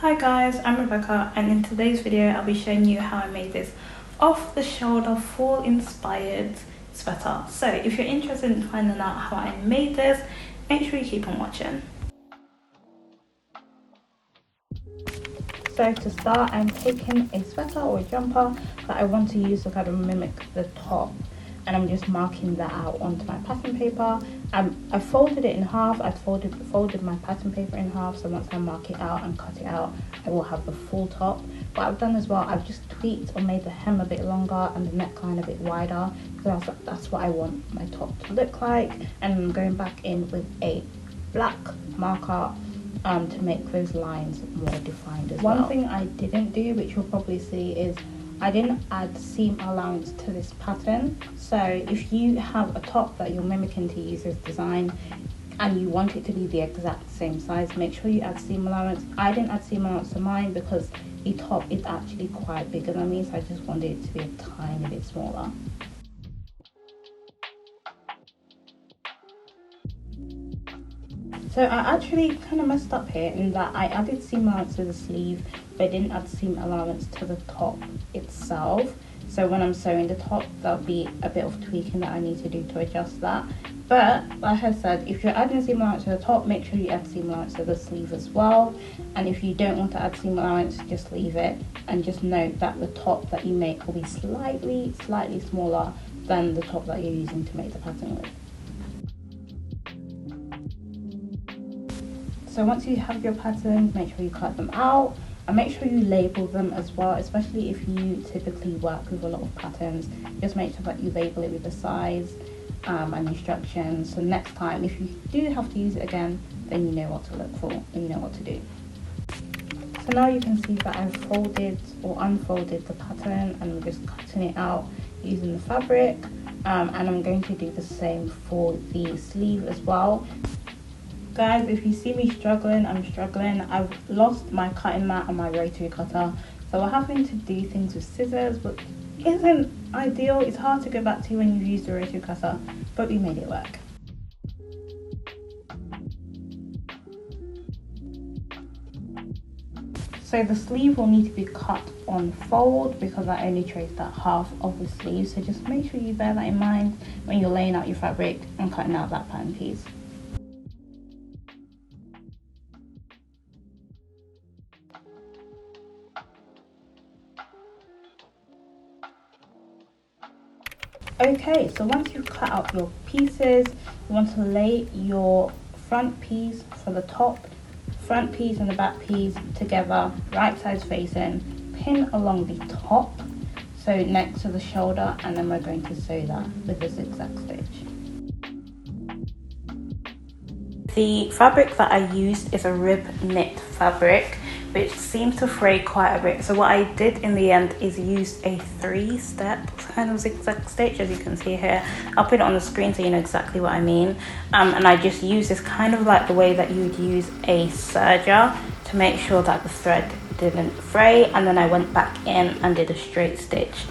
Hi guys, I'm Rebecca, and in today's video I'll be showing you how I made this off the shoulder fall inspired sweater. So if you're interested in finding out how I made this, make sure you keep on watching. So to start, I'm taking a sweater or a jumper that I want to use to kind of mimic the top, and I'm just marking that out onto my pattern paper. I folded it in half. I folded my pattern paper in half, so once I mark it out and cut it out, I will have the full top. What I've done as well, I've just tweaked or made the hem a bit longer and the neckline a bit wider, because that's what I want my top to look like. And I'm going back in with a black marker to make those lines more defined as well. One thing I didn't do, which you'll probably see, is I didn't add seam allowance to this pattern. So if you have a top that you're mimicking to use this design and you want it to be the exact same size, make sure you add seam allowance. I didn't add seam allowance to mine because the top is actually quite bigger than me, so I just wanted it to be a tiny bit smaller. So I actually kind of messed up here in that I added seam allowance to the sleeve, but I didn't add seam allowance to the top itself. So when I'm sewing the top, there'll be a bit of tweaking that I need to do to adjust that. But like I said, if you're adding seam allowance to the top, make sure you add seam allowance to the sleeve as well. And if you don't want to add seam allowance, just leave it. And just note that the top that you make will be slightly smaller than the top that you're using to make the pattern with. So once you have your patterns, make sure you cut them out and make sure you label them as well, especially if you typically work with a lot of patterns. Just make sure that you label it with the size and instructions, so next time if you do have to use it again, then you know what to look for and you know what to do. So now you can see that I've folded or unfolded the pattern and I'm just cutting it out using the fabric, and I'm going to do the same for the sleeve as well. Guys, if you see me struggling, I'm struggling. I've lost my cutting mat and my rotary cutter, so we're having to do things with scissors, but isn't ideal. It's hard to go back to when you've used the rotary cutter, but we made it work. So the sleeve will need to be cut on fold because I only traced that half of the sleeve, so just make sure you bear that in mind when you're laying out your fabric and cutting out that pattern piece. Okay, so once you've cut out your pieces, you want to lay your front piece for the top, front piece and the back piece together, right sides facing, pin along the top, so next to the shoulder, and then we're going to sew that with the zigzag stitch. The fabric that I used is a rib knit fabric, which seems to fray quite a bit. So what I did in the end is use a 3-step kind of zigzag stitch, as you can see here. I'll put it on the screen so you know exactly what I mean. And I just used this kind of like the way that you would use a serger to make sure that the thread didn't fray. And then I went back in and did a straight stitch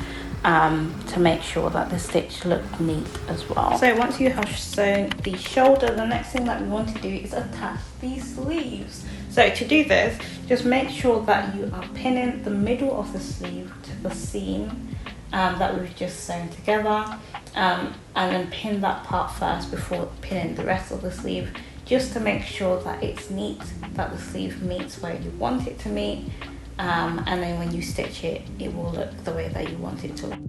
to make sure that the stitch looked neat as well. So once you have sewn the shoulder, the next thing that we want to do is attach the sleeves. So to do this, just make sure that you are pinning the middle of the sleeve to the seam that we've just sewn together, and then pin that part first before pinning the rest of the sleeve, just to make sure that it's neat, that the sleeve meets where you want it to meet, and then when you stitch it, it will look the way that you want it to look.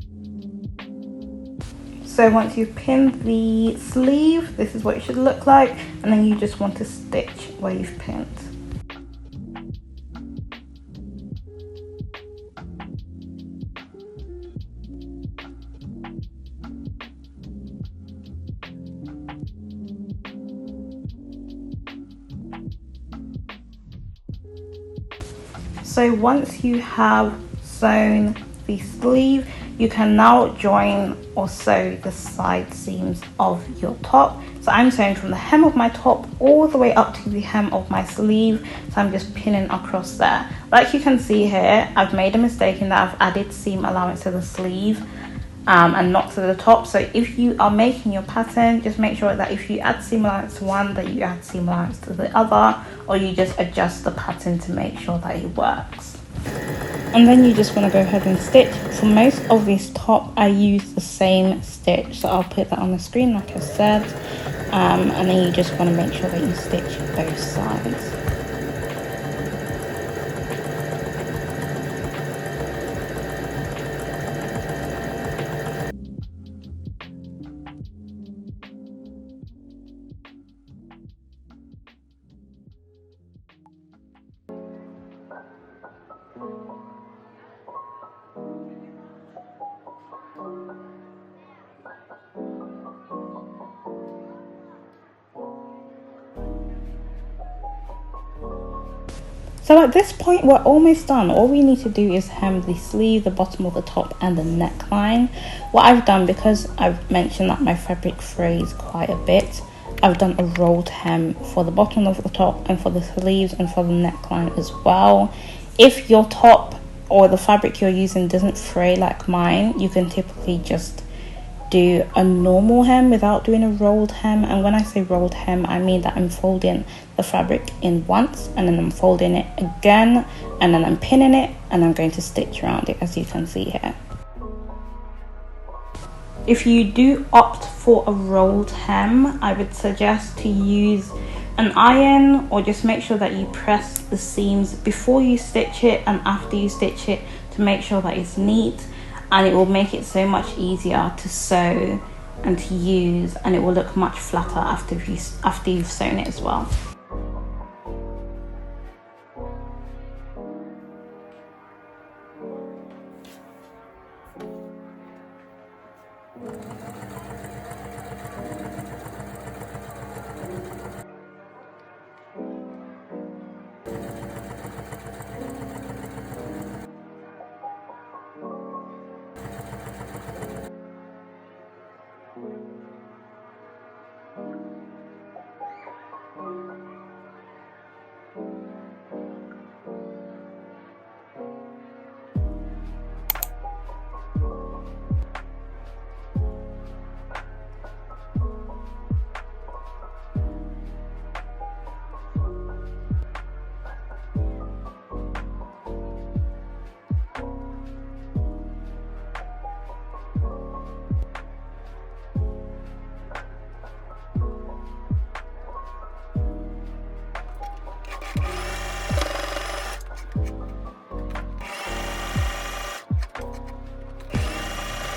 So once you've pinned the sleeve, this is what it should look like, and then you just want to stitch where you've pinned. So once you have sewn the sleeve, you can now join or sew the side seams of your top. So I'm sewing from the hem of my top all the way up to the hem of my sleeve, so I'm just pinning across there. Like you can see here, I've made a mistake in that I've added seam allowance to the sleeve and not to the top. So if you are making your pattern, just make sure that if you add seam allowance to one, that you add seam allowance to the other, or you just adjust the pattern to make sure that it works. And then you just want to go ahead and stitch. For most of this top, I use the same stitch, so I'll put that on the screen like I said, and then you just want to make sure that you stitch both sides. So at this point we're almost done. All we need to do is hem the sleeve, the bottom of the top and the neckline. What I've done, because I've mentioned that my fabric frays quite a bit, I've done a rolled hem for the bottom of the top and for the sleeves and for the neckline as well. If your top or the fabric you're using doesn't fray like mine, you can typically just do a normal hem without doing a rolled hem. And when I say rolled hem, I mean that I'm folding the fabric in once and then I'm folding it again and then I'm pinning it and I'm going to stitch around it, as you can see here. If you do opt for a rolled hem, I would suggest to use an iron, or just make sure that you press the seams before you stitch it and after you stitch it to make sure that it's neat, and it will make it so much easier to sew and to use, and it will look much flatter after you've sewn it as well.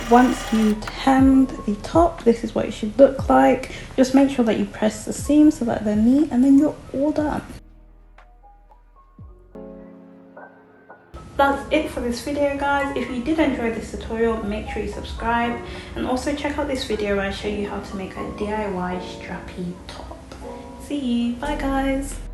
Once you've hemmed the top, this is what it should look like. Just make sure that you press the seams so that they're neat, and then you're all done. That's it for this video, guys. If you did enjoy this tutorial, make sure you subscribe, and also check out this video where I show you how to make a DIY strappy top. See you, bye guys.